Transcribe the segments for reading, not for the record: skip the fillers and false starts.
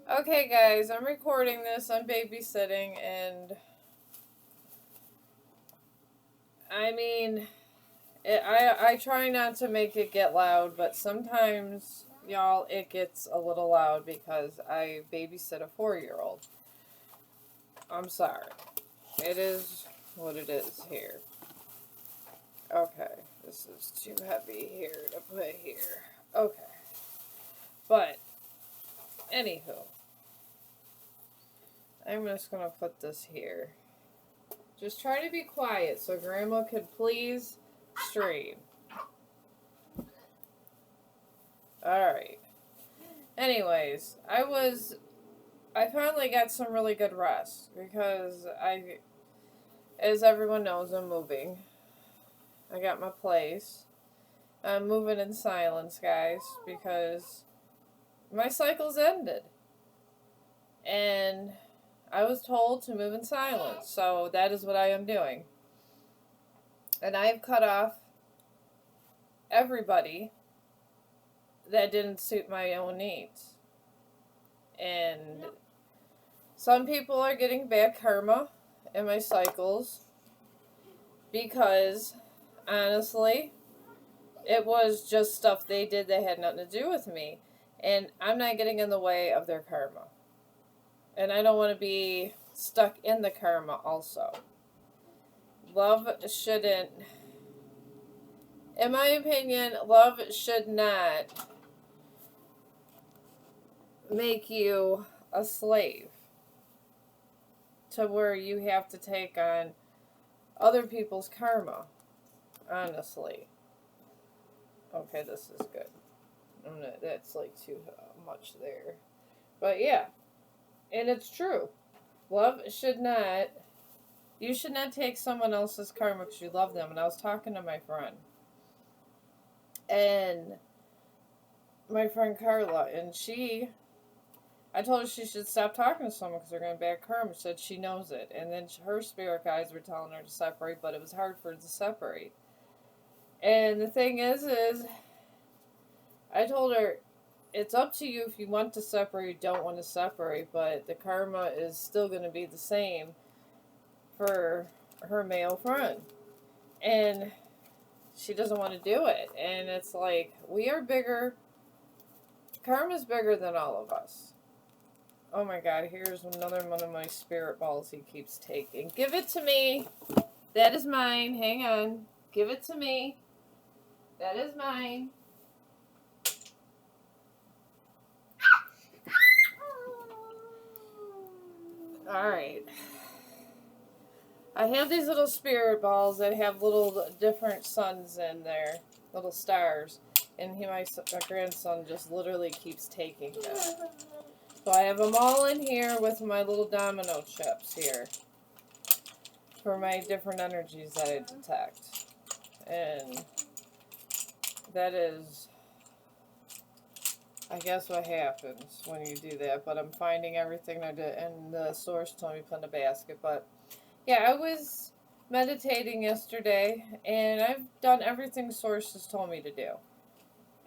Okay, guys, I'm recording this. I'm babysitting, and I mean, I try not to make it get loud, but sometimes, y'all, it gets a little loud because I babysit a 4-year-old. I'm sorry. It is what it is here. Okay, this is too heavy here to put here. Okay, but anywho, I'm just gonna put this here. Just try to be quiet so Grandma could please stream. Alright. Anyways, I finally got some really good rest because as everyone knows, I'm moving. I got my place. I'm moving in silence, guys, because my cycle's ended. And I was told to move in silence, so that is what I am doing. And I have cut off everybody that didn't suit my own needs. And some people are getting bad karma in my cycles because, honestly, it was just stuff they did that had nothing to do with me. And I'm not getting in the way of their karma. And I don't want to be stuck in the karma also. Love shouldn't, in my opinion, love should not make you a slave to where you have to take on other people's karma, honestly. Okay, this is good. That's like too much there. But yeah, and it's true. Love should not, you should not take someone else's karma because you love them. And I was talking to my friend, and my friend Carla, and I told her she should stop talking to someone because they're going to bad karma. She said she knows it. And then her spirit guides were telling her to separate, but it was hard for her to separate. And the thing is I told her, it's up to you if you want to separate or don't want to separate, but the karma is still going to be the same for her male friend. And she doesn't want to do it. And it's like, we are bigger. Karma's bigger than all of us. Oh my god, here's another one of my spirit balls he keeps taking. Give it to me. That is mine. Hang on. Give it to me. That is mine. Alright. I have these little spirit balls that have little different suns in there. Little stars. And my grandson just literally keeps taking them. So I have them all in here with my little domino chips here. For my different energies that I detect. And that is, I guess, what happens when you do that. But I'm finding everything I did, and the source told me to put in a basket. But yeah, I was meditating yesterday, and I've done everything source has told me to do.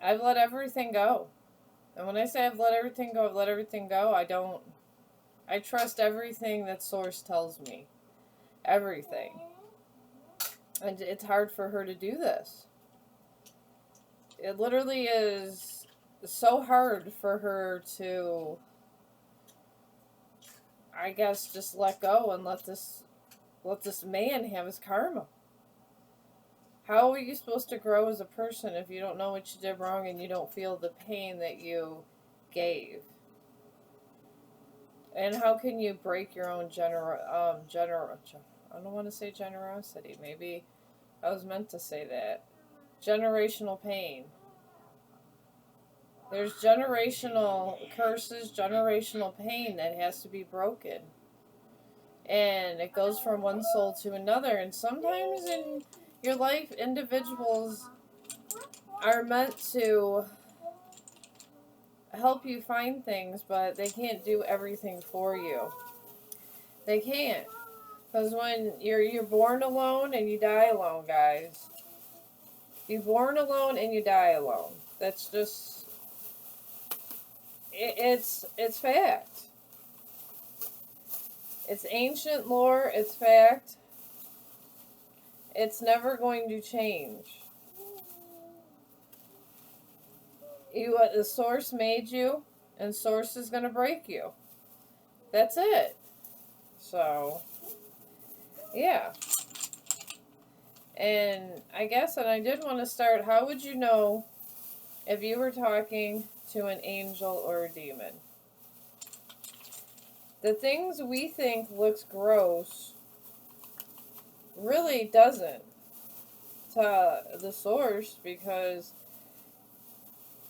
I've let everything go. And when I say I've let everything go, I've let everything go. I trust everything that source tells me. Everything. And it's hard for her to do this. It literally is so hard for her to, I guess, just let go and let this man have his karma. How are you supposed to grow as a person if you don't know what you did wrong and you don't feel the pain that you gave? And how can you break your own I don't want to say generosity. Maybe I was meant to say that. Generational pain. There's generational curses, generational pain that has to be broken. And it goes from one soul to another. And sometimes in your life, individuals are meant to help you find things, but they can't do everything for you. They can't. Because when you're born alone and you die alone, guys. You're born alone and you die alone. That's just, it's fact. It's ancient lore, it's fact. It's never going to change. The source made you, and source is going to break you. That's it. So, yeah. And I guess, and I did want to start, how would you know if you were talking to an angel or a demon? The things we think looks gross really doesn't to the source, because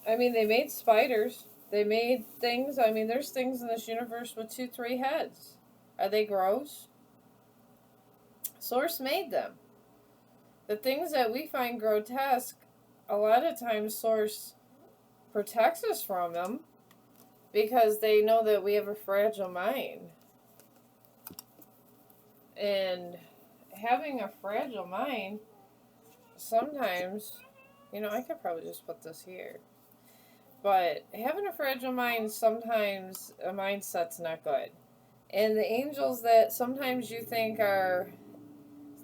I mean, they made spiders, they made things. I mean, there's things in this universe with 2, 3 heads. Are they gross? Source made them. The things that we find grotesque, a lot of times Source protects us from them because they know that we have a fragile mind. And having a fragile mind, sometimes, I could probably just put this here. But having a fragile mind, sometimes a mindset's not good. And the angels that sometimes you think are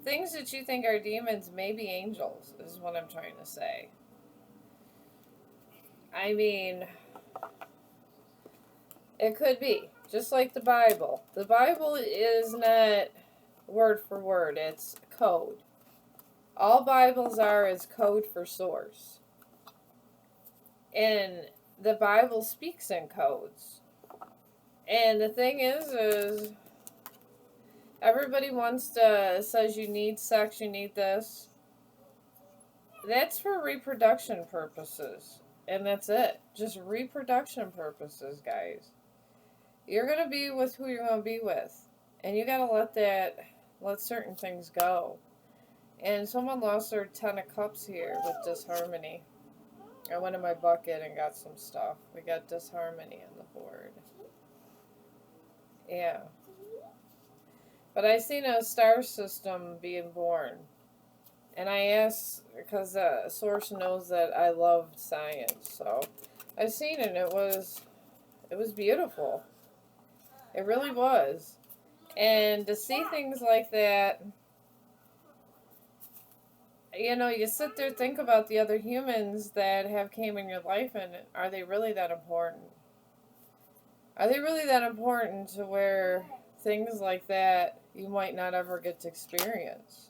things that you think are demons may be angels, is what I'm trying to say. I mean, it could be. Just like the Bible. The Bible is not word for word, it's code. All Bibles are is code for source. And the Bible speaks in codes. And the thing is everybody says you need sex, you need this. That's for reproduction purposes. And that's it. Just reproduction purposes, guys. You're going to be with who you're going to be with. And you got to let certain things go. And someone lost their 10 of cups here with disharmony. I went in my bucket and got some stuff. We got disharmony on the board. Yeah. But I seen a star system being born. And I asked, because Source knows that I love science. So I seen it, and it was beautiful. It really was. And to see things like that, you sit there, think about the other humans that have came in your life, and are they really that important? Are they really that important to where things like that you might not ever get to experience?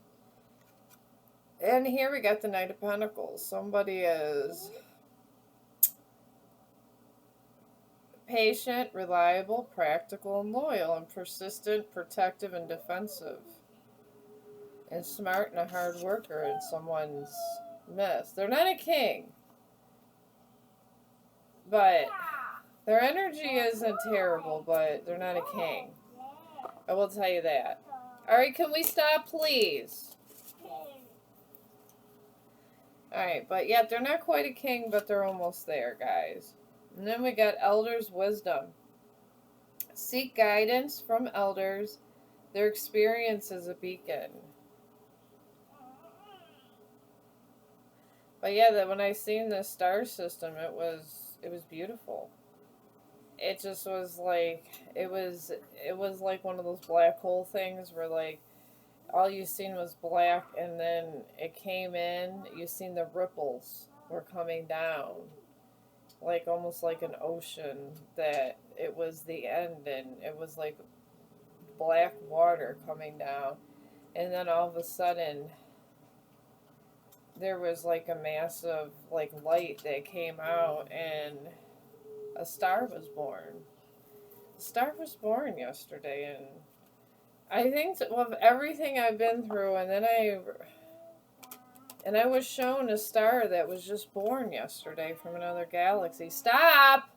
And here we got the Knight of Pentacles. Somebody is patient, reliable, practical, and loyal, and persistent, protective, and defensive. And smart and a hard worker in someone's midst. They're not a king. But their energy isn't terrible, but they're not a king. I will tell you that. Alright, can we stop, please? Alright, but yeah, they're not quite a king, but they're almost there, guys. And then we got Elders' Wisdom. Seek guidance from elders. Their experience is a beacon. But yeah, when I seen the star system, it was beautiful. It just was like, it was like one of those black hole things where like all you seen was black, and then it came in, you seen the ripples were coming down, like almost like an ocean, that it was the end, and it was like black water coming down, and then all of a sudden there was like a massive like light that came out, and a star was born. A star was born yesterday, and I think of everything I've been through, and then I was shown a star that was just born yesterday from another galaxy. Stop!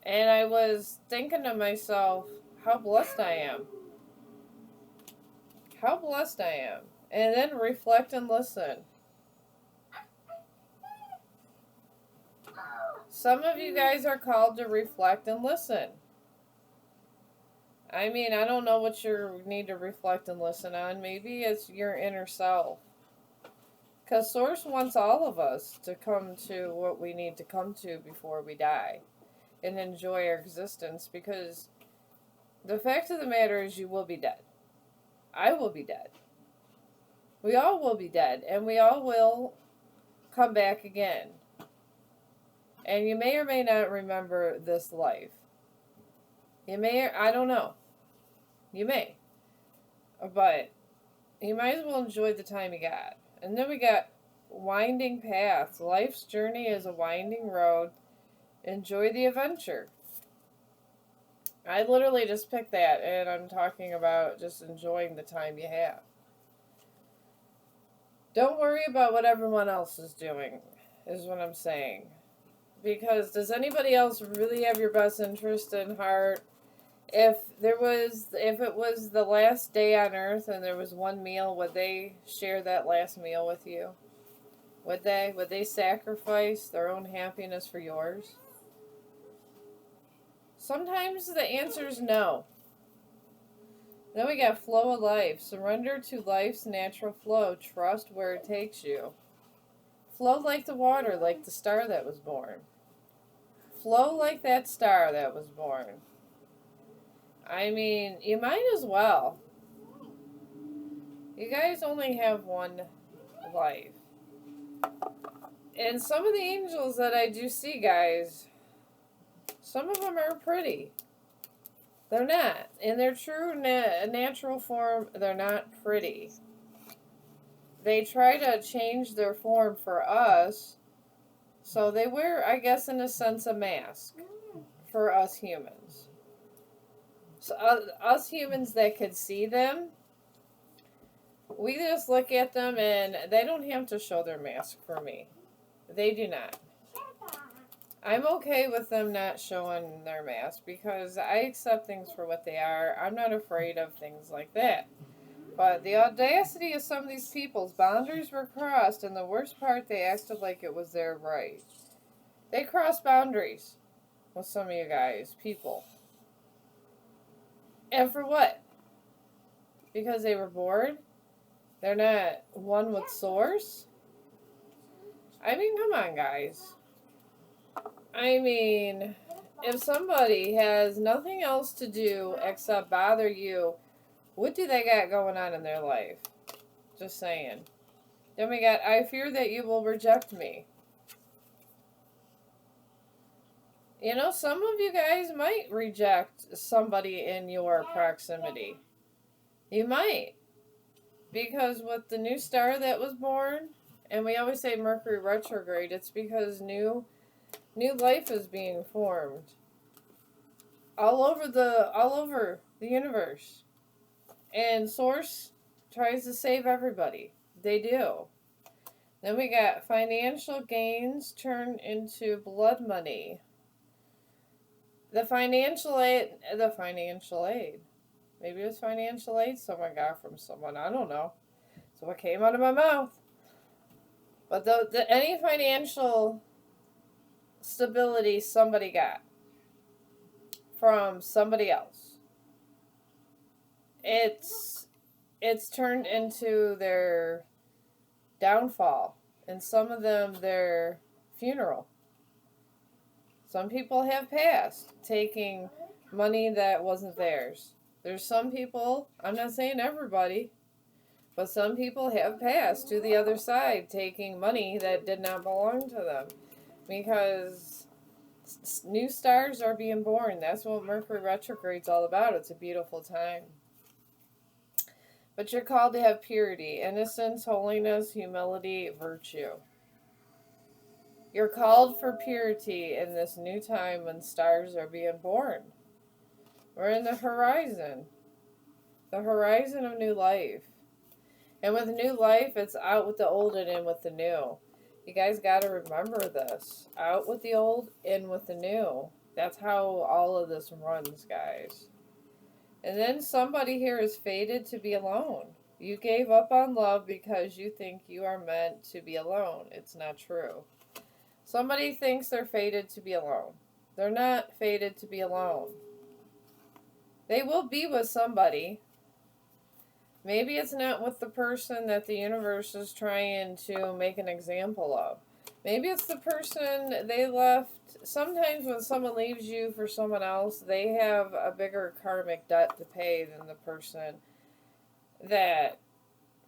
And I was thinking to myself, how blessed I am. How blessed I am. And then reflect and listen. Some of you guys are called to reflect and listen. I mean, I don't know what you need to reflect and listen on. Maybe it's your inner self. Because Source wants all of us to come to what we need to come to before we die and enjoy our existence. Because the fact of the matter is, you will be dead. I will be dead. We all will be dead. And we all will come back again. And you may or may not remember this life. You may, I don't know. You may. But you might as well enjoy the time you got. And then we got winding paths. Life's journey is a winding road. Enjoy the adventure. I literally just picked that, and I'm talking about just enjoying the time you have. Don't worry about what everyone else is doing, is what I'm saying. Because does anybody else really have your best interest in heart? If it was the last day on earth and there was one meal, would they share that last meal with you? Would they? Would they sacrifice their own happiness for yours? Sometimes the answer is no. Then we got flow of life. Surrender to life's natural flow. Trust where it takes you. Flow like the water, like the star that was born. Flow like that star that was born. I mean, you might as well. You guys only have one life. And some of the angels that I do see, guys, some of them are pretty. They're not. In their true natural form, they're not pretty. They try to change their form for us. So they wear, I guess, in a sense, a mask for us humans. So us humans that could see them, we just look at them and they don't have to show their mask for me. They do not. I'm okay with them not showing their mask because I accept things for what they are. I'm not afraid of things like that. But the audacity of some of these people's boundaries were crossed, and the worst part, they acted like it was their right. They crossed boundaries with some of you guys, people. And for what? Because they were bored? They're not one with Source? I mean, come on, guys. I mean, if somebody has nothing else to do except bother you, what do they got going on in their life? Just saying. Then we got, I fear that you will reject me. You know, some of you guys might reject somebody in your proximity. You might. Because with the new star that was born, and we always say Mercury retrograde, it's because new life is being formed. All over the universe. And Source tries to save everybody. They do. Then we got financial gains turn into blood money. The financial aid. Maybe it was financial aid someone got from someone. I don't know. So what came out of my mouth. But any financial stability somebody got from somebody else, it's turned into their downfall, and some of them their funeral. Some people have passed taking money that wasn't theirs. There's some people, I'm not saying everybody, but some people have passed to the other side taking money that did not belong to them. Because new stars are being born. That's what Mercury retrograde's all about. It's a beautiful time. But you're called to have purity, innocence, holiness, humility, virtue. You're called for purity in this new time when stars are being born. We're in the horizon of new life. And with new life, it's out with the old and in with the new. You guys got to remember this. Out with the old, in with the new. That's how all of this runs, guys. And then somebody here is fated to be alone. You gave up on love because you think you are meant to be alone. It's not true. Somebody thinks they're fated to be alone. They're not fated to be alone. They will be with somebody. Maybe it's not with the person that the universe is trying to make an example of. Maybe it's the person they left. Sometimes when someone leaves you for someone else, they have a bigger karmic debt to pay than the person that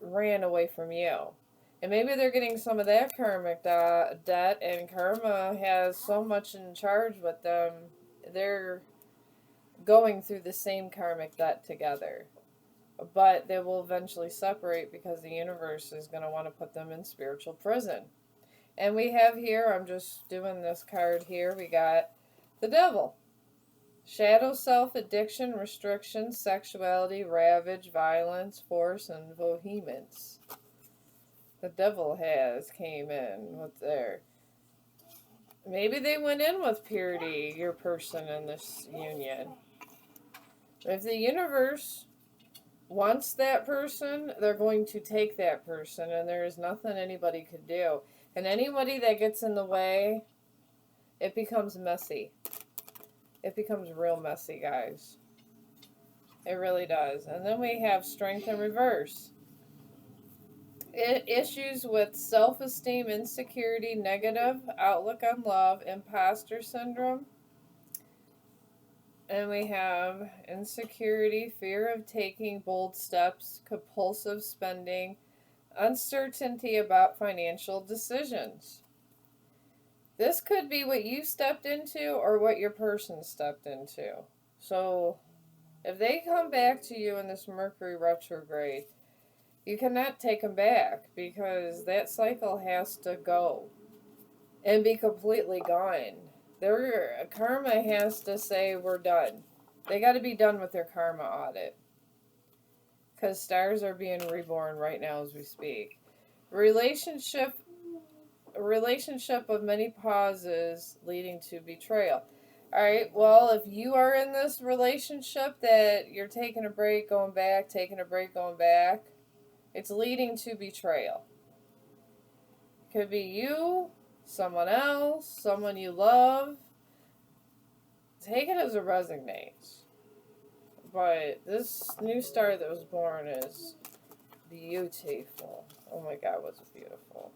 ran away from you. And maybe they're getting some of that karmic debt, and karma has so much in charge with them, they're going through the same karmic debt together. But they will eventually separate because the universe is going to want to put them in spiritual prison. And we have here, I'm just doing this card here, we got the devil. Shadow self, addiction, restriction, sexuality, ravage, violence, force, and vehemence. The devil has came in with their... Maybe they went in with purity, your person in this union. If the universe wants that person, they're going to take that person, and there is nothing anybody could do. And anybody that gets in the way, it becomes messy. It becomes real messy, guys. It really does. And then we have strength in reverse. Issues with self-esteem, insecurity, negative outlook on love, imposter syndrome. And we have insecurity, fear of taking bold steps, compulsive spending, uncertainty about financial decisions. This could be what you stepped into or what your person stepped into. So, if they come back to you in this Mercury retrograde, you cannot take them back because that cycle has to go and be completely gone. Their karma has to say, we're done. They got to be done with their karma audit. Because stars are being reborn right now as we speak. Relationship of many pauses leading to betrayal. Alright, well, if you are in this relationship that you're taking a break, going back, taking a break, going back, it's leading to betrayal. Could be you, someone else, someone you love. Take it as a resignate. But this new star that was born is beautiful. Oh my God, was it beautiful.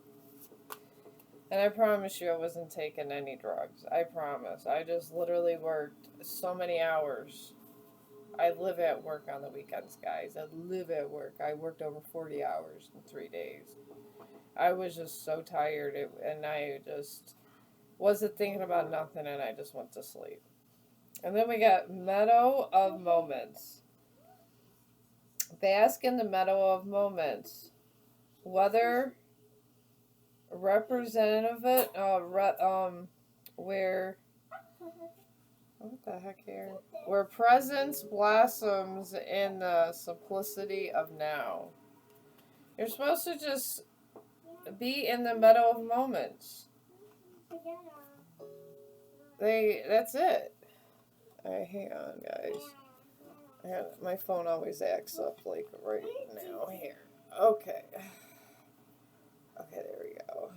And I promise you I wasn't taking any drugs. I promise. I just literally worked so many hours. I live at work on the weekends, guys. I live at work. I worked over 40 hours in 3 days. I was just so tired, and I just wasn't thinking about nothing, and I just went to sleep. And then we got Meadow of Moments. Bask in the Meadow of Moments. Weather representative where what the heck here? Where presence blossoms in the simplicity of now. You're supposed to just be in the meadow of moments. That's it. Alright, hang on, guys. My phone always acts up like right now here. Okay. Okay, there we go.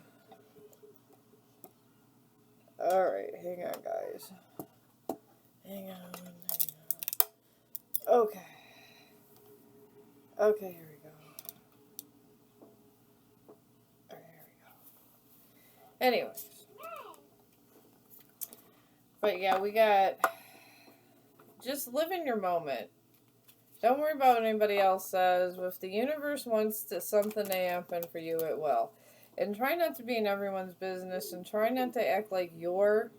Alright, hang on, guys. Hang on. Okay. Okay, here we go. Alright, here we go. Anyways. But yeah, we got... Just live in your moment. Don't worry about what anybody else says. If the universe wants something to happen for you, it will. And try not to be in everyone's business, and try not to act like your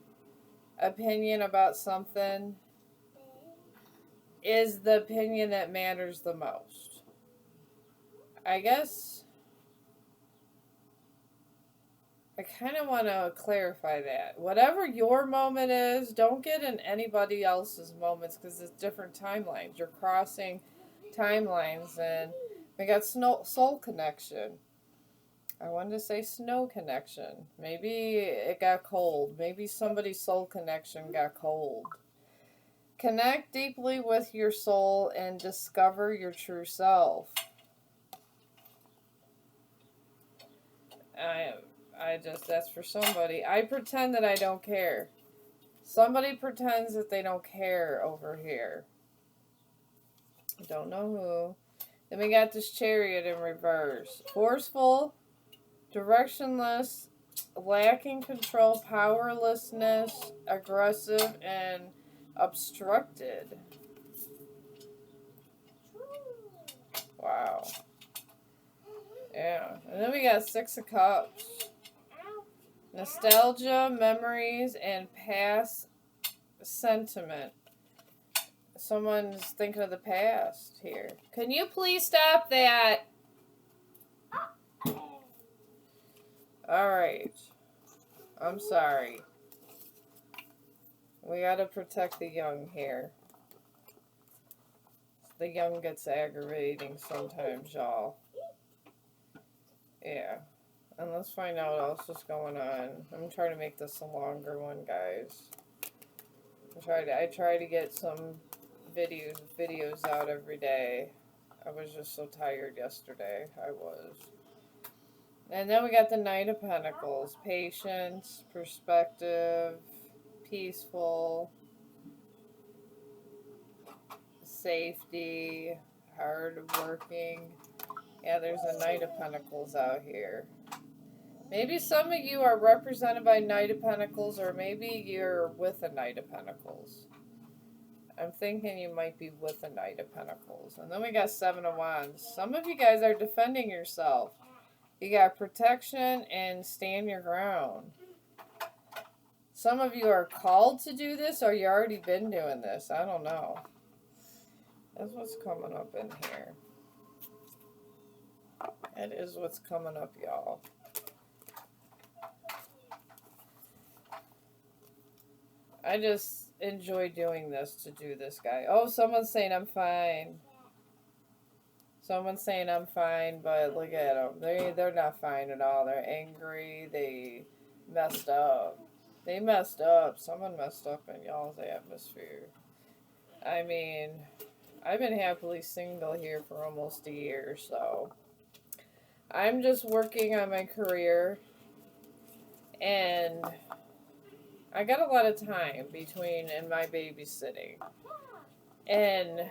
opinion about something is the opinion that matters the most. I guess I kind of want to clarify that. Whatever your moment is, don't get in anybody else's moments because it's different timelines. You're crossing timelines, and we got soul connection. I wanted to say snow connection. Maybe it got cold. Maybe somebody's soul connection got cold. Connect deeply with your soul and discover your true self. That's for somebody. I pretend that I don't care. Somebody pretends that they don't care over here. I don't know who. Then we got this Chariot in reverse. Forceful, directionless, lacking control, powerlessness, aggressive, and obstructed. Wow. Yeah. And then we got Six of Cups. Nostalgia, memories, and past sentiment. Someone's thinking of the past here. Can you please stop that? Alright. I'm sorry. We gotta protect the young here. The young gets aggravating sometimes, y'all. Yeah. And let's find out what else is going on. I'm trying to make this a longer one, guys. I try to get some videos out every day. I was just so tired yesterday. I was. And then we got the Knight of Pentacles. Patience, perspective, peaceful, safety, hard-working. Yeah, there's a Knight of Pentacles out here. Maybe some of you are represented by Knight of Pentacles, or maybe you're with a Knight of Pentacles. I'm thinking you might be with a Knight of Pentacles. And then we got Seven of Wands. Some of you guys are defending yourself. You got protection and stand your ground. Some of you are called to do this, or you already been doing this. I don't know. That's what's coming up in here. That is what's coming up, y'all. I just enjoy doing this to do this, guy. Oh, someone's saying I'm fine. Someone's saying I'm fine, but look at them. They're not fine at all. They're angry. They messed up. They messed up. Someone messed up in y'all's atmosphere. I mean, I've been happily single here for almost a year, so I'm just working on my career, and I got a lot of time between and my babysitting. And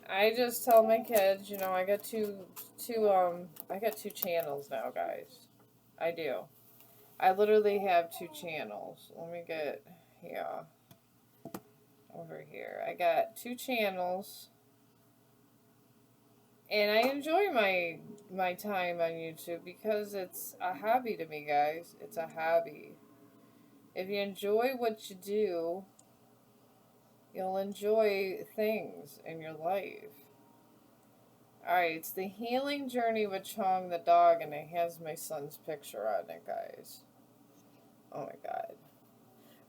I just tell my kids, you know, I got two channels now, guys. I do. I literally have 2 channels. Let me get over here. I got 2 channels, and I enjoy my time on YouTube because it's a hobby to me, guys. It's a hobby. If you enjoy what you do, you'll enjoy things in your life. Alright, it's the healing journey with Chong the dog, and it has my son's picture on it, guys. Oh my god.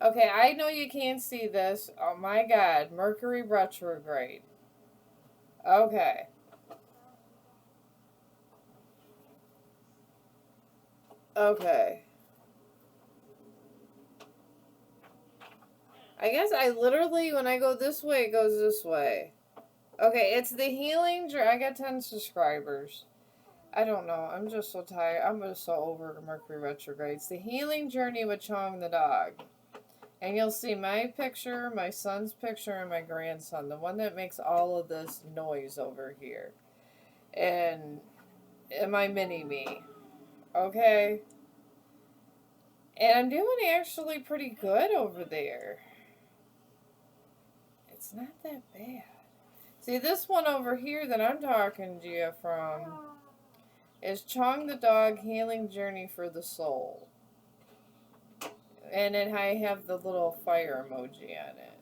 Okay, I know you can't see this. Oh my god, Mercury retrograde. Okay. Okay. I guess I literally, when I go this way, it goes this way. Okay, it's the healing journey. I got 10 subscribers. I don't know. I'm just so tired. I'm just so over Mercury retrograde. It's the healing journey with Chong the dog. And you'll see my picture, my son's picture, and my grandson. The one that makes all of this noise over here. And my mini-me. Okay? And I'm doing actually pretty good over there. It's not that bad. See, this one over here that I'm talking to you from is Chong the Dog Healing Journey for the Soul. And then I have the little fire emoji on it.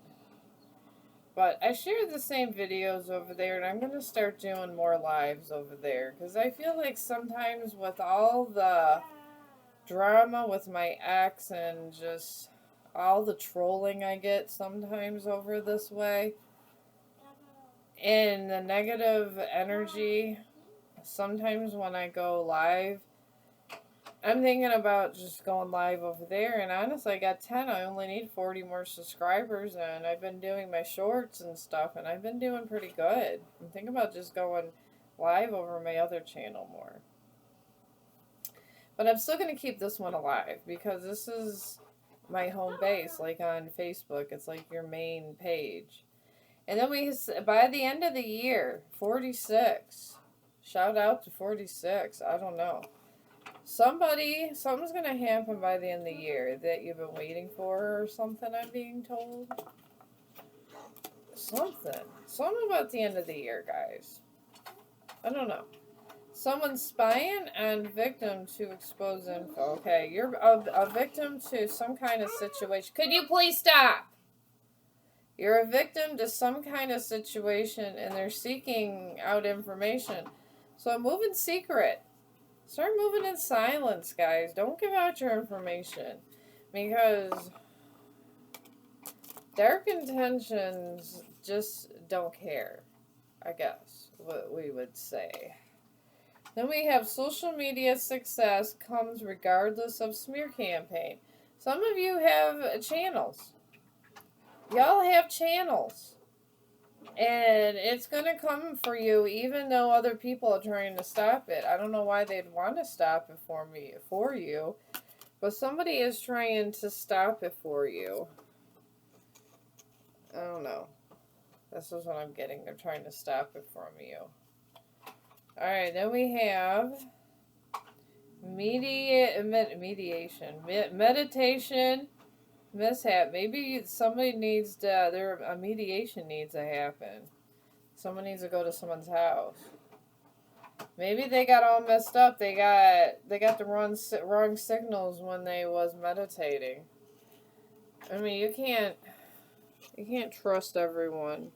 But I share the same videos over there, and I'm going to start doing more lives over there. Because I feel like sometimes with all the drama with my ex and just all the trolling I get sometimes over this way, and the negative energy, sometimes when I go live, I'm thinking about just going live over there, and honestly, I got 10. I only need 40 more subscribers, and I've been doing my shorts and stuff, and I've been doing pretty good. I'm thinking about just going live over my other channel more. But I'm still going to keep this one alive, because this is my home base, like on Facebook. It's like your main page. And then by the end of the year, 46. Shout out to 46. I don't know. Something's going to happen by the end of the year that you've been waiting for or something, I'm being told. Something about the end of the year, guys. I don't know. Someone's spying on victim to expose info. Okay, you're a victim to some kind of situation. Could you please stop? You're a victim to some kind of situation and they're seeking out information. So move in secret. Start moving in silence, guys. Don't give out your information. Because dark intentions just don't care, I guess, what we would say. Then we have social media success comes regardless of smear campaign. Some of you have channels. Y'all have channels. And it's going to come for you even though other people are trying to stop it. I don't know why they'd want to stop it for you. But somebody is trying to stop it for you. I don't know. This is what I'm getting. They're trying to stop it from you. Alright, then we have meditation. Meditation mishap. Maybe somebody needs to, a mediation needs to happen. Someone needs to go to someone's house. Maybe they got all messed up. They got the wrong signals when they was meditating. I mean, you can't trust everyone.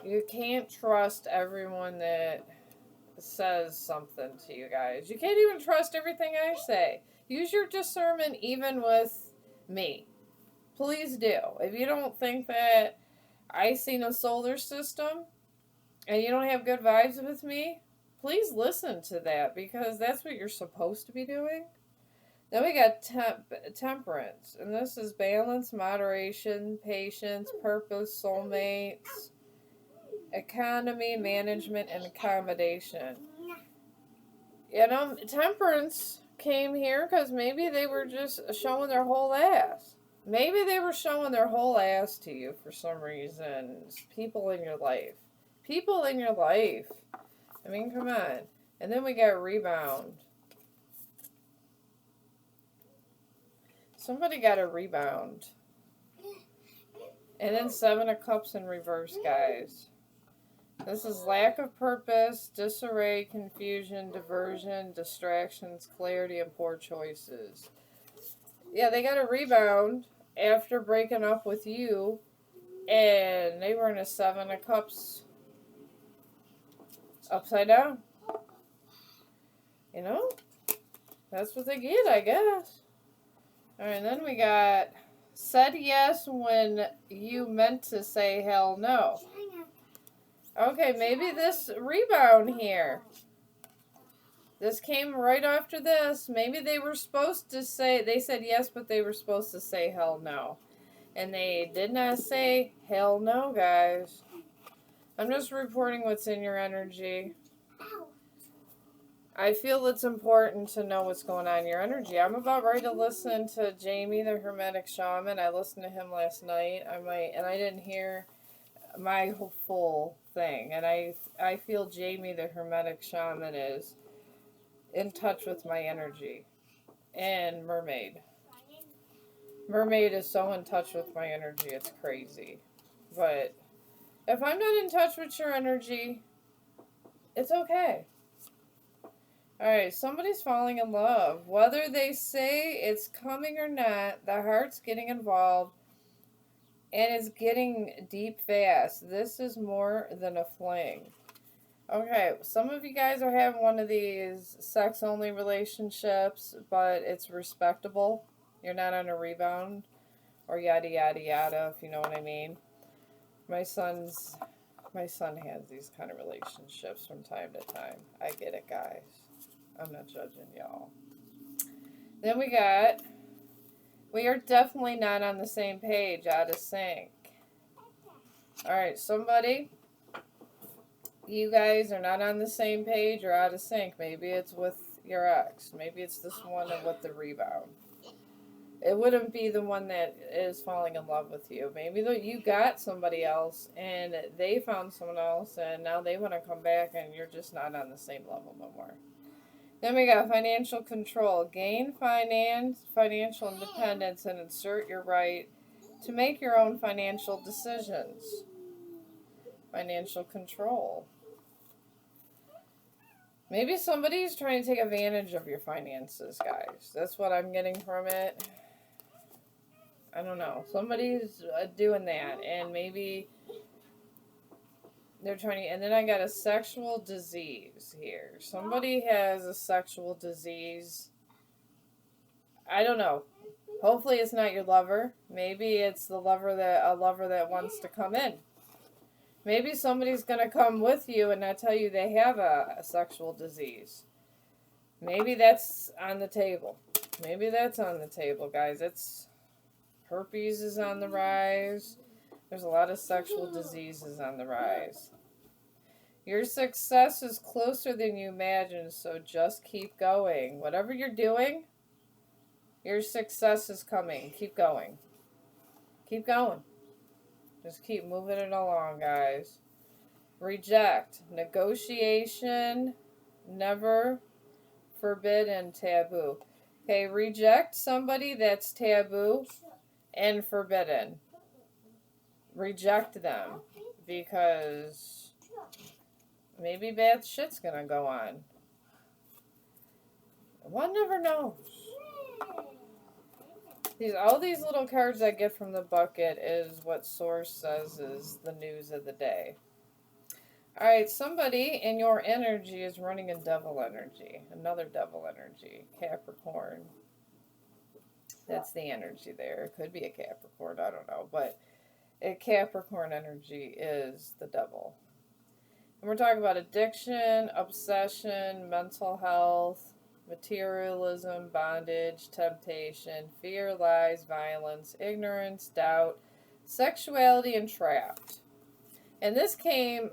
You can't trust everyone that says something to you guys. You can't even trust everything I say. Use your discernment even with me. Please do. If you don't think that I seen a solar system and you don't have good vibes with me, please listen to that because that's what you're supposed to be doing. Then we got temperance, and this is balance, moderation, patience, purpose, soulmates, economy, management, and accommodation. You know, temperance came here because maybe they were just showing their whole ass. Maybe they were showing their whole ass to you for some reason. People in your life. People in your life. I mean, come on. And then we got rebound. Somebody got a rebound. And then 7 of Cups in reverse, guys. This is lack of purpose, disarray, confusion, diversion, distractions, clarity, and poor choices. Yeah, they got a rebound after breaking up with you. And they were in a 7 of Cups upside down. You know? That's what they get, I guess. Alright, then we got said yes when you meant to say hell no. Okay, maybe this rebound here. This came right after this. Maybe they were supposed to say, they said yes, but they were supposed to say hell no. And they did not say hell no, guys. I'm just reporting what's in your energy. I feel it's important to know what's going on in your energy. I'm about ready to listen to Jamie, the Hermetic Shaman. I listened to him last night. I didn't hear my full thing. And I feel Jamie, the Hermetic Shaman, is in touch with my energy. And Mermaid. Mermaid is so in touch with my energy, it's crazy. But if I'm not in touch with your energy, it's okay. Alright, somebody's falling in love. Whether they say it's coming or not, the heart's getting involved and it's getting deep fast. This is more than a fling. Okay, some of you guys are having one of these sex-only relationships, but it's respectable. You're not on a rebound or yada yada yada, if you know what I mean. My son has these kind of relationships from time to time. I get it, guys. I'm not judging y'all. Then we are definitely not on the same page, out of sync. Alright, somebody, you guys are not on the same page or out of sync. Maybe it's with your ex. Maybe it's this one with the rebound. It wouldn't be the one that is falling in love with you. Maybe you got somebody else and they found someone else and now they want to come back and you're just not on the same level no more. Then we got financial control. Gain financial independence, and assert your right to make your own financial decisions. Financial control. Maybe somebody's trying to take advantage of your finances, guys. That's what I'm getting from it. I don't know. Somebody's doing that, and maybe they're trying to, and then I got a sexual disease here. Somebody has a sexual disease. I don't know. Hopefully it's not your lover. Maybe it's a lover that wants to come in. Maybe somebody's going to come with you and not tell you they have a sexual disease. Maybe that's on the table. Maybe that's on the table, guys. It's herpes is on the rise. There's a lot of sexual diseases on the rise. Your success is closer than you imagine, so just keep going. Whatever you're doing, your success is coming. Keep going. Keep going. Just keep moving it along, guys. Reject. Negotiation. Never. Forbidden. Taboo. Okay, reject somebody that's taboo and forbidden. Reject them because maybe bad shit's gonna go on. One never knows. All these little cards I get from the bucket is what Source says is the news of the day. Alright, somebody in your energy is running a devil energy. Another devil energy. Capricorn. That's the energy there. It could be a Capricorn, I don't know. But a Capricorn energy is the devil. And we're talking about addiction, obsession, mental health, materialism, bondage, temptation, fear, lies, violence, ignorance, doubt, sexuality, and trapped. And this came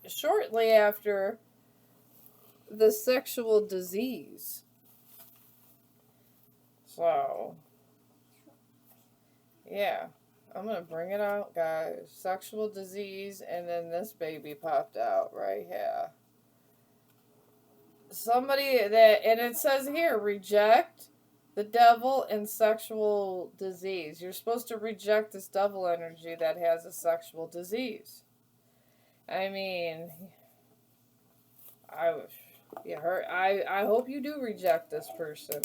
shortly after the sexual disease. So, yeah, I'm going to bring it out, guys. Sexual disease, and then this baby popped out right here. Somebody that, and it says here, reject the devil and sexual disease. You're supposed to reject this devil energy that has a sexual disease. I mean, I hope you do reject this person.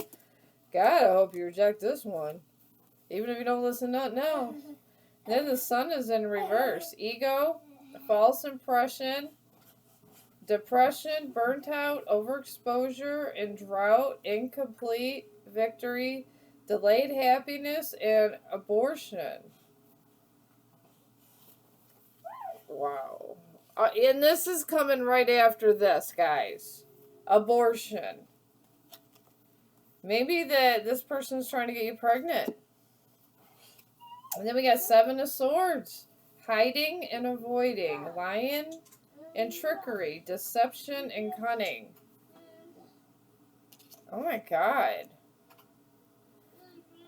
God, I hope you reject this one. Even if you don't listen to it now. Then the sun is in reverse. Ego, false impression, depression, burnt out, overexposure, and drought, incomplete, victory, delayed happiness, and abortion. Wow. And this is coming right after this, guys. Abortion. Maybe this person's trying to get you pregnant. And then we got Seven of Swords. Hiding and avoiding. Lying and trickery. Deception and cunning. Oh my God.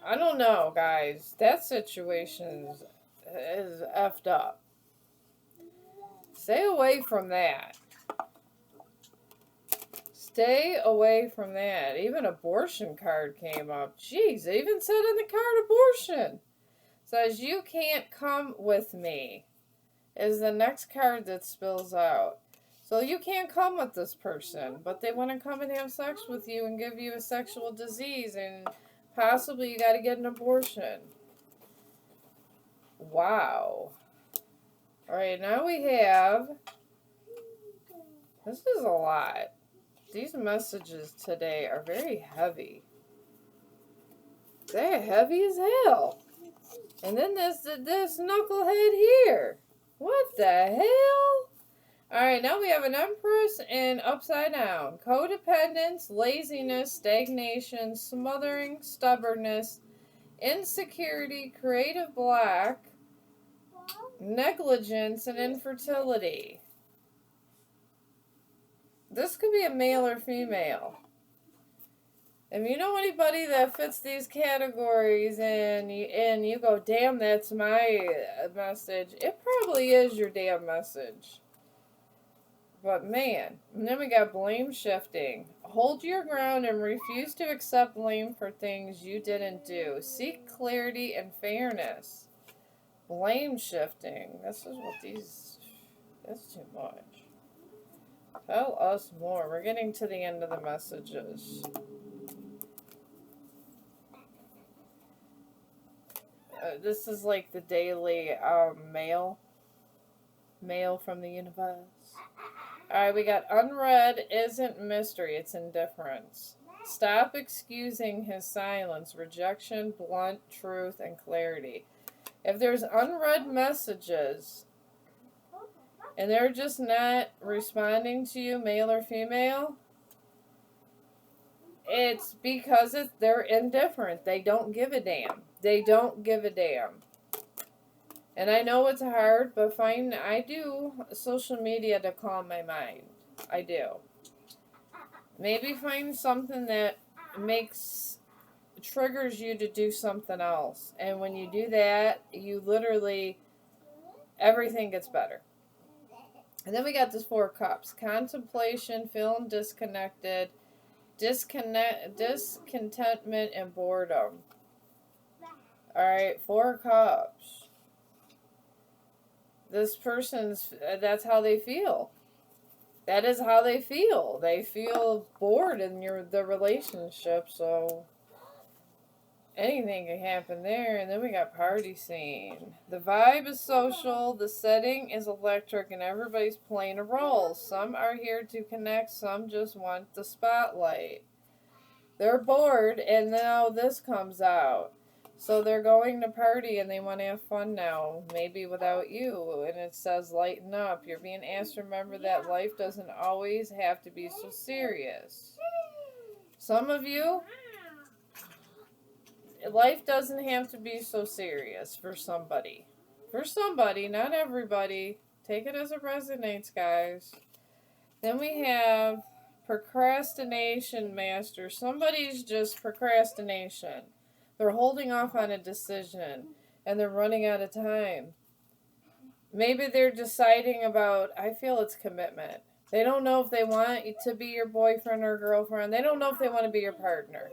I don't know, guys. That situation is effed up. Stay away from that. Stay away from that. Even abortion card came up. Jeez, it even said on the card abortion. Says, you can't come with me. Is the next card that spills out. So you can't come with this person, but they want to come and have sex with you and give you a sexual disease, and possibly you got to get an abortion. Wow. Alright, now we have, this is a lot. These messages today are very heavy. They're heavy as hell. And then this knucklehead here. What the hell? Alright, now we have an Empress and upside down. Codependence, laziness, stagnation, smothering, stubbornness, insecurity, creative block, negligence, and infertility. This could be a male or female. If you know anybody that fits these categories and you go, damn, that's my message, it probably is your damn message. But man, and then we got blame shifting. Hold your ground and refuse to accept blame for things you didn't do. Seek clarity and fairness. Blame shifting. This is what these. That's too much. Tell us more. We're getting to the end of the messages. This is like the daily mail from the universe. Alright, we got unread isn't mystery, it's indifference. Stop excusing his silence, rejection, blunt truth, and clarity. If there's unread messages and they're just not responding to you, male or female, it's because they're indifferent. They don't give a damn. They don't give a damn. And I know it's hard, but I do social media to calm my mind. I do. Maybe find something that triggers you to do something else. And when you do that, you literally, everything gets better. And then we got this 4 cups. Contemplation, feeling disconnected, discontentment, and boredom. Alright, 4 cups. This person's, that's how they feel. That is how they feel. They feel bored in the relationship, so anything can happen there. And then we got party scene. The vibe is social, the setting is electric, and everybody's playing a role. Some are here to connect, some just want the spotlight. They're bored, and now this comes out. So they're going to party and they want to have fun now, maybe without you. And it says, lighten up. You're being asked to remember that life doesn't always have to be so serious. Some of you, life doesn't have to be so serious for somebody. For somebody, not everybody. Take it as it resonates, guys. Then we have procrastination master. Somebody's just procrastination. They're holding off on a decision, and they're running out of time. Maybe they're deciding about, I feel it's commitment. They don't know if they want to be your boyfriend or girlfriend. They don't know if they want to be your partner.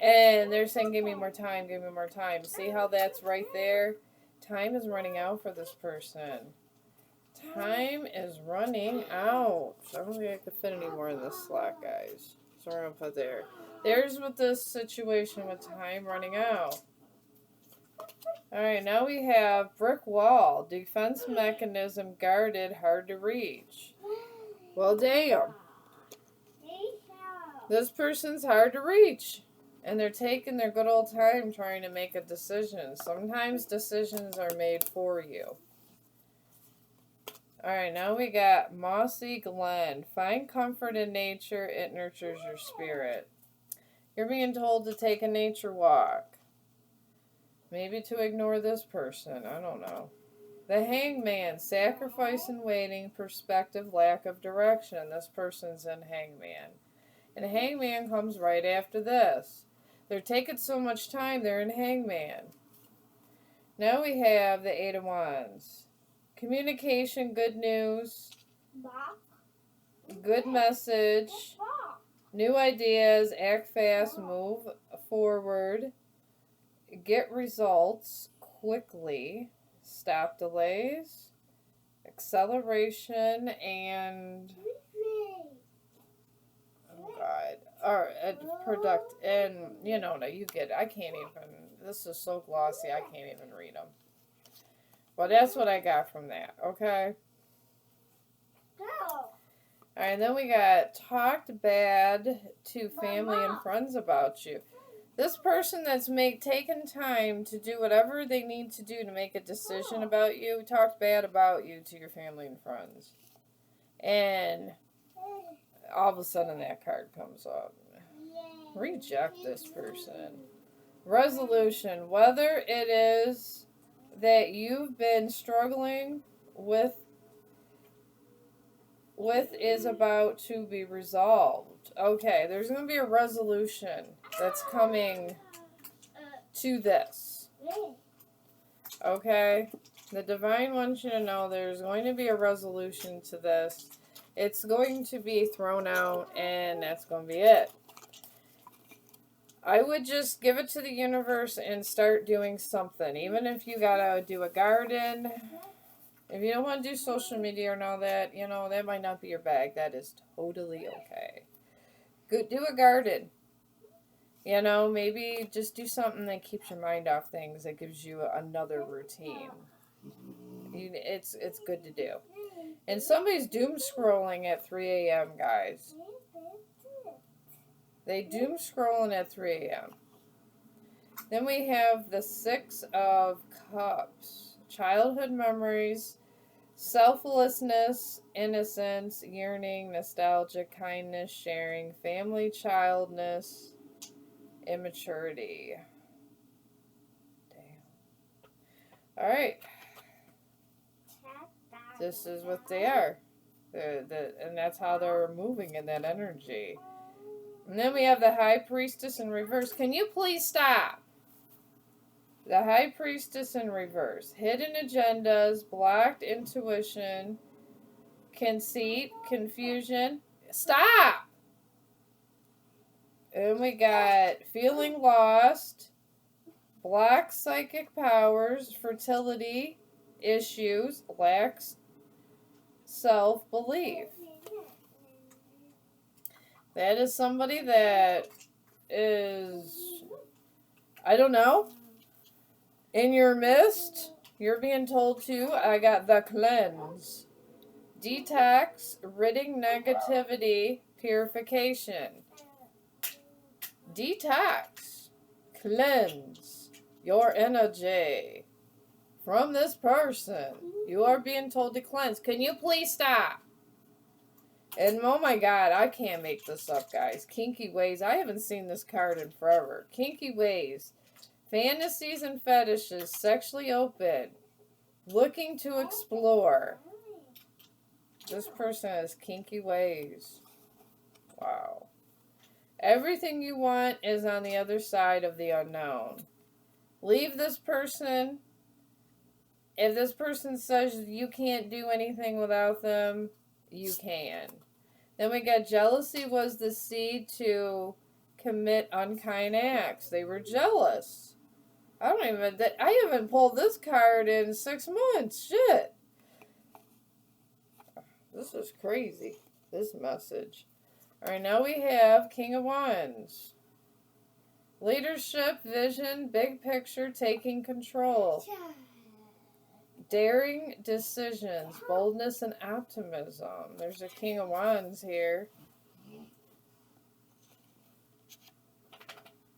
And they're saying, give me more time, give me more time. See how that's right there? Time is running out for this person. Time is running out. I don't think I could fit any more in this slot, guys. So we're going to put there. There's with this situation with time running out. Alright, now we have brick wall. Defense mechanism guarded, hard to reach. Well, damn. This person's hard to reach. And they're taking their good old time trying to make a decision. Sometimes decisions are made for you. Alright, now we got Mossy Glen. Find comfort in nature. It nurtures your spirit. You're being told to take a nature walk. Maybe to ignore this person. I don't know. The Hangman. Sacrifice and waiting. Perspective. Lack of direction. This person's in Hangman. And Hangman comes right after this. They're taking so much time. They're in Hangman. Now we have the 8 of Wands. Communication. Good news. Good message. New ideas, act fast, move forward, get results quickly, stop delays, acceleration, and oh God, or product, and you know, no, you get it. I can't even. This is so glossy. I can't even read them. Well, that's what I got from that. Okay. Alright, then we got talked bad to family and friends about you. This person that's taken time to do whatever they need to do to make a decision about you, talked bad about you to your family and friends. And all of a sudden that card comes up. Reject this person. Resolution. Whether it is that you've been struggling with is about to be resolved. Okay, there's going to be a resolution that's coming to this. Okay? The Divine wants you to know there's going to be a resolution to this. It's going to be thrown out, and that's going to be it. I would just give it to the universe and start doing something. Even if you gotta do a garden. If you don't want to do social media and all that, you know, that might not be your bag. That is totally okay. Go do a garden. You know, maybe just do something that keeps your mind off things. That gives you another routine. It's good to do. And somebody's doom scrolling at 3 a.m., guys. They doom scrolling at 3 a.m. Then we have the Six of Cups. Childhood memories, selflessness, innocence, yearning, nostalgia, kindness, sharing, family, childness, immaturity. Damn. Alright. This is what they are. And that's how they're moving in that energy. And then we have the High Priestess in reverse. Can you please stop? The High Priestess in reverse. Hidden agendas, blocked intuition, conceit, confusion. Stop! And we got feeling lost, blocked psychic powers, fertility issues, lacks self-belief. That is somebody that is, I don't know, in your midst. You're being told to, I got the cleanse. Detox, ridding negativity, purification. Detox, cleanse your energy from this person. You are being told to cleanse. Can you please stop? And oh my God, I can't make this up, guys. Kinky ways. I haven't seen this card in forever. Kinky ways. Fantasies and fetishes. Sexually open. Looking to explore. This person has kinky ways. Wow. Everything you want is on the other side of the unknown. Leave this person. If this person says you can't do anything without them, you can. Then we got jealousy was the seed to commit unkind acts. They were jealous. I haven't pulled this card in 6 months. Shit. This is crazy. This message. Alright, now we have King of Wands. Leadership, vision, big picture, taking control. Daring decisions, boldness, and optimism. There's a King of Wands here.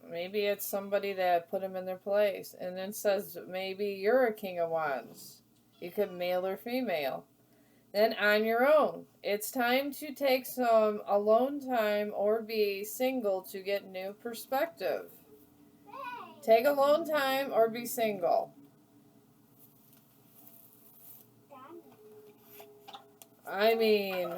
Maybe it's somebody that put him in their place. And then says maybe you're a King of Wands. You could male or female. Then on your own. It's time to take some alone time or be single to get new perspective. Take alone time or be single. I mean,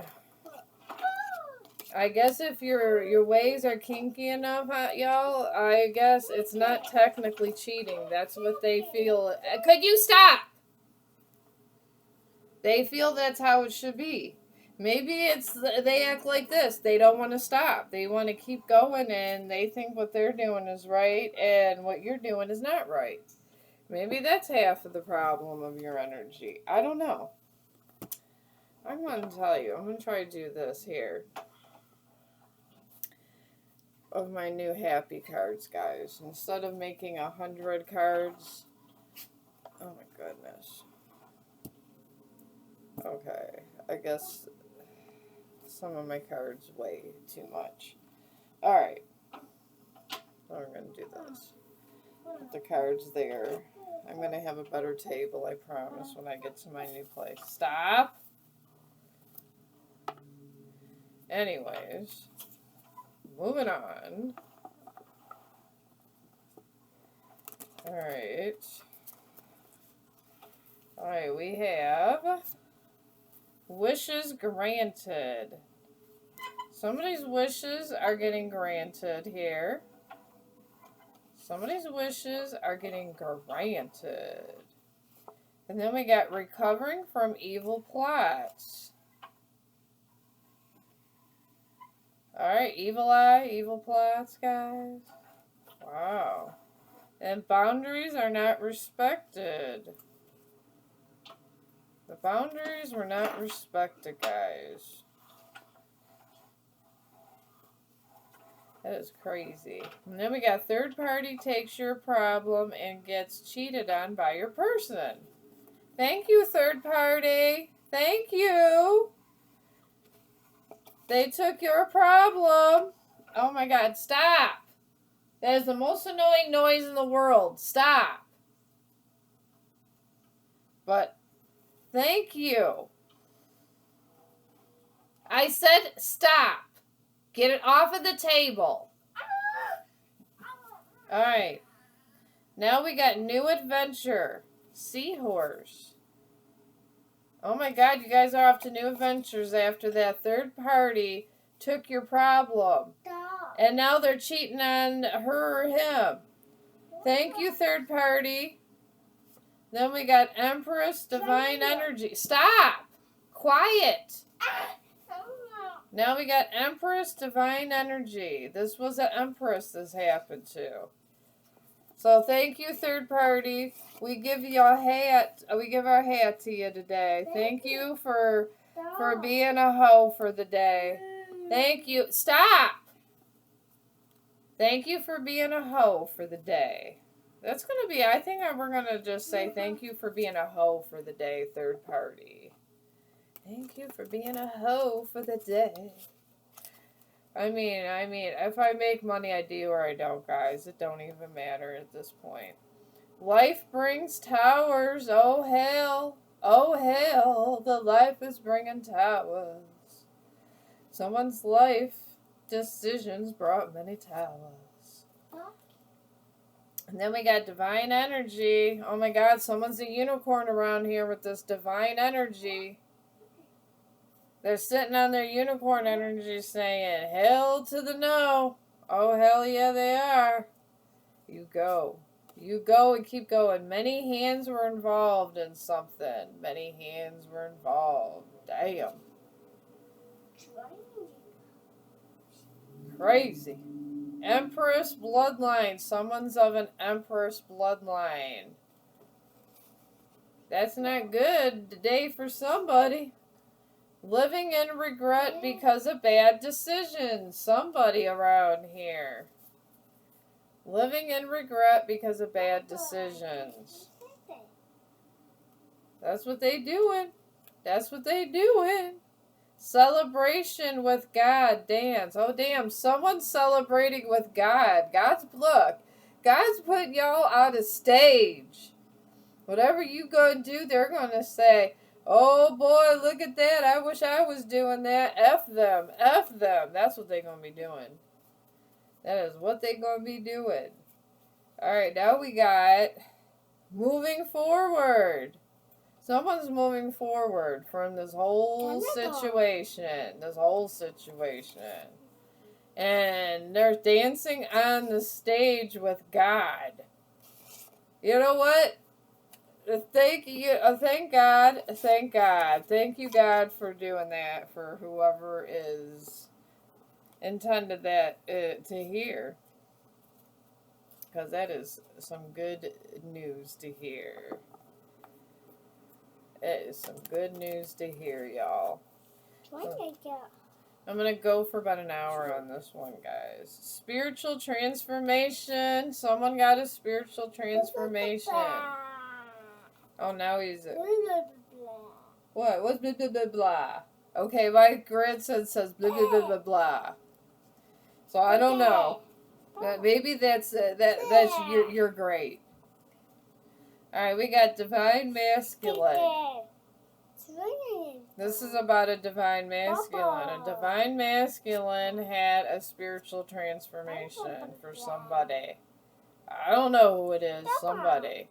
I guess if your ways are kinky enough, y'all, I guess it's not technically cheating. That's what they feel. Could you stop? They feel that's how it should be. Maybe it's they act like this. They don't want to stop. They want to keep going, and they think what they're doing is right, and what you're doing is not right. Maybe that's half of the problem of your energy. I don't know. I'm going to tell you. I'm going to try to do this here. Of my new happy cards, guys. Instead of making 100 cards. Oh my goodness. Okay. I guess some of my cards weigh too much. Alright. I'm going to do this. Put the cards there. I'm going to have a better table, I promise, when I get to my new place. Stop! Anyways, moving on. Alright. Alright, we have wishes granted. Somebody's wishes are getting granted here. Somebody's wishes are getting granted. And then we got recovering from evil plots. Alright, evil eye, evil plots, guys. Wow. And boundaries are not respected. The boundaries were not respected, guys. That is crazy. And then we got third party takes your problem and gets cheated on by your person. Thank you, third party. Thank you. They took your problem. Oh my God, stop. That is the most annoying noise in the world. Stop. But thank you. I said stop. Get it off of the table. Alright. Now we got new adventure. Seahorse. Oh my God, you guys are off to new adventures after that third party took your problem. And now they're cheating on her or him. Thank you, third party. Then we got Empress, Divine Energy. Stop! Quiet! Now we got Empress, Divine Energy. This was an Empress this happened to. So thank you, third party. We give you a hat. We give our hat to you today. Thank you for being a hoe for the day. Thank you. Stop! Thank you for being a hoe for the day. That's going to be, I think we're going to just say thank you for being a hoe for the day, third party. Thank you for being a hoe for the day. I mean, if I make money, I do or I don't, guys. It don't even matter at this point. Life brings towers. Oh, hell. Oh, hell. The life is bringing towers. Someone's life decisions brought many towers. And then we got divine energy. Oh, my God. Someone's a unicorn around here with this divine energy. They're sitting on their unicorn energy saying, hell to the no. Oh, hell yeah, they are. You go. You go and keep going. Many hands were involved in something. Many hands were involved. Damn. Crazy. Empress bloodline. Someone's of an Empress bloodline. That's not good today for somebody. Living in regret because of bad decisions. Somebody around here. Living in regret because of bad decisions. That's what they doing. That's what they doing. Celebration with God. Dance. Oh, damn. Someone's celebrating with God. Look. God's putting y'all on a stage. Whatever you gonna do, they're gonna say, oh boy, look at that. I wish I was doing that. F them. F them. That's what they're going to be doing. That is what they're going to be doing. Alright, now we got moving forward. Someone's moving forward from this whole situation. This whole situation. And they're dancing on the stage with God. You know what? Thank you. Thank God. Thank God. Thank you, God, for doing that for whoever is intended that to hear. Because that is some good news to hear. It is some good news to hear, y'all. I'm going to go for about an hour on this one, guys. Spiritual transformation. Someone got a spiritual transformation. Oh, now he's... What? What's blah, blah, blah, blah? Okay, my grandson says blah, blah, blah, blah, blah. So, I don't know. Maybe that's you're great. Alright, we got Divine Masculine. This is about a Divine Masculine. A Divine Masculine had a spiritual transformation for somebody. I don't know who it is. Somebody.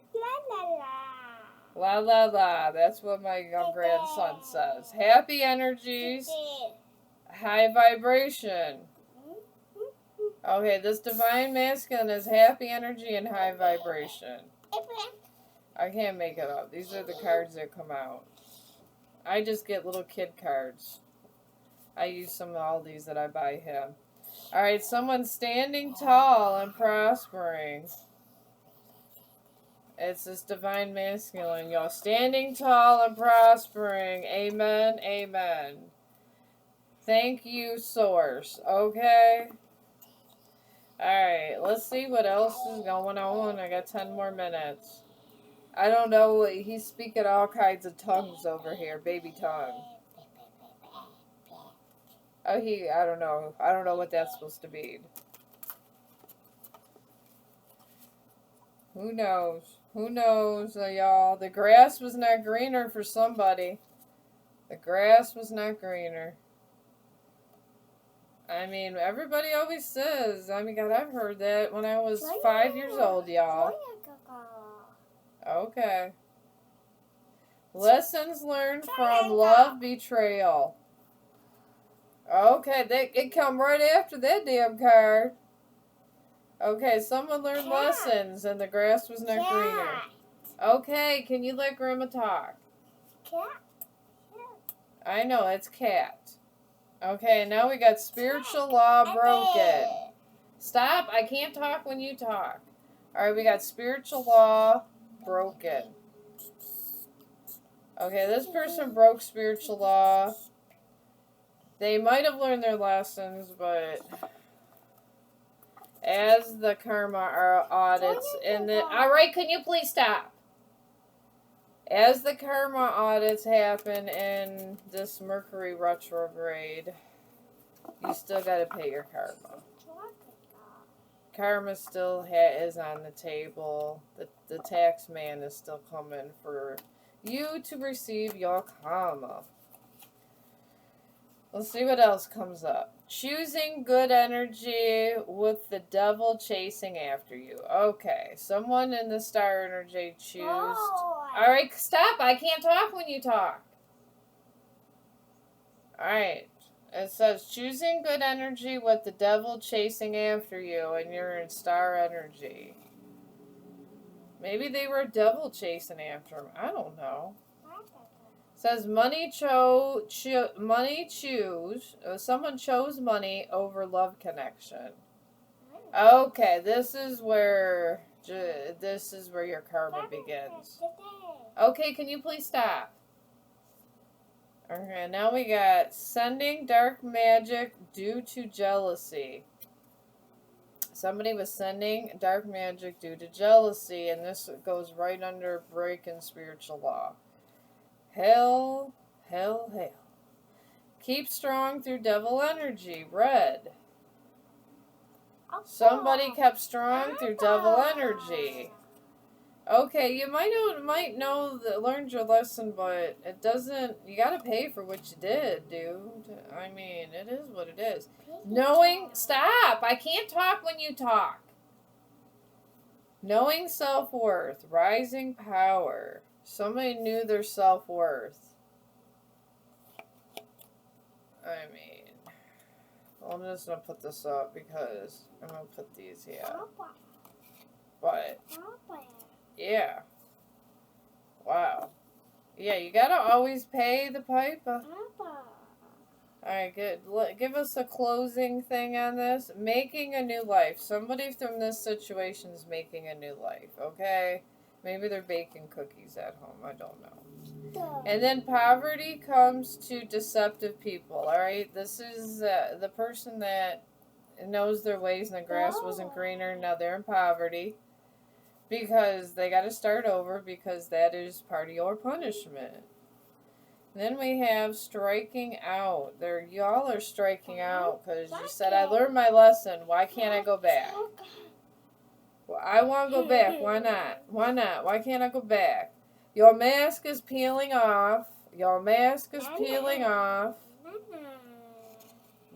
La la la. That's what my young grandson says. Happy energies. High vibration. Okay, this divine masculine is happy energy and high vibration. I can't make it up. These are the cards that come out. I just get little kid cards. I use some of all these that I buy him. Alright, someone standing tall and prospering. It's this divine masculine, y'all. Standing tall and prospering. Amen, amen. Thank you, Source. Okay? Alright, let's see what else is going on. I got 10 more minutes. I don't know. He's speaking all kinds of tongues over here. Baby tongue. Oh, I don't know. I don't know what that's supposed to mean. Who knows? Who knows, y'all? The grass was not greener for somebody. The grass was not greener. I mean, everybody always says. I mean, God, I've heard that when I was 5 years old, y'all. Okay. Lessons learned from love betrayal. Okay, it come right after that damn card. Okay, someone learned lessons and the grass was not greener. Okay, can you let Grandma talk? Cat. I know, it's cat. Okay, now we got spiritual law broken. Stop, I can't talk when you talk. Alright, we got spiritual law broken. Okay, this person broke spiritual law. They might have learned their lessons, but as the karma audits in the... Alright, can you please stop? As the karma audits happen in this Mercury retrograde, you still gotta pay your karma. Karma still is on the table. The tax man is still coming for you to receive your karma. Let's see what else comes up. Choosing good energy with the devil chasing after you. Okay, someone in the star energy choose. Alright, stop. I can't talk when you talk. Alright. It says choosing good energy with the devil chasing after you, and you're in star energy. Maybe they were a devil chasing after him. I don't know. It says money choose. Someone chose money over love connection. Okay, this is where your karma begins. Okay, can you please stop? Okay, now we got sending dark magic due to jealousy. Somebody was sending dark magic due to jealousy, and this goes right under breaking spiritual law. Hell, hell, hell. Keep strong through devil energy. Red. Somebody kept strong through devil energy. Okay, you might know that learned your lesson, but it doesn't. You gotta pay for what you did, dude. I mean, it is what it is. Knowing. Stop! I can't talk when you talk. Knowing self-worth. Rising power. Somebody knew their self-worth. I mean, well, I'm just going to put this up because I'm going to put these here. But, yeah. Wow. Yeah, you got to always pay the piper. Alright, good. Give us a closing thing on this. Making a new life. Somebody from this situation is making a new life, okay? Maybe they're baking cookies at home. I don't know. And then poverty comes to deceptive people, alright? This is the person that knows their ways and the grass wasn't greener. Now they're in poverty because they got to start over because that is part of your punishment. Then we have striking out. Y'all are striking out because you said, I learned my lesson. Why can't I go back? Well, I want to go back. Why not? Why not? Why can't I go back? Your mask is peeling off. Your mask is peeling off.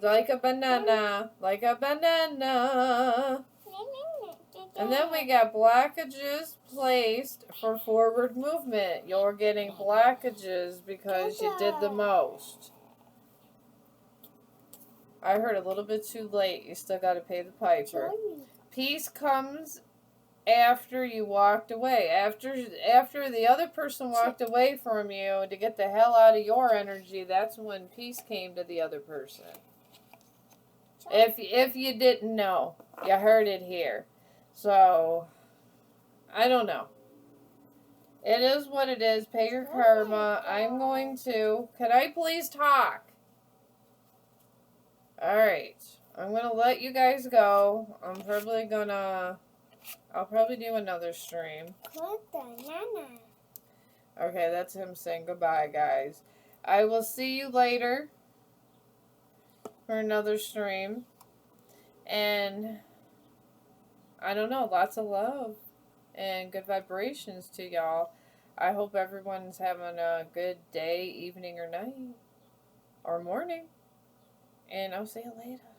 Like a banana. Like a banana. And then we got blockages placed for forward movement. You're getting blockages because you did the most. I heard a little bit too late. You still got to pay the piper. Peace comes after you walked away. After the other person walked away from you to get the hell out of your energy, that's when peace came to the other person. If you didn't know, you heard it here. So, I don't know. It is what it is. Pay your karma. I'm going to. Can I please talk? Alright. I'm going to let you guys go. I'll probably do another stream. Okay, that's him saying goodbye, guys. I will see you later for another stream. And I don't know, lots of love and good vibrations to y'all. I hope everyone's having a good day, evening, or night, or morning. And I'll see you later.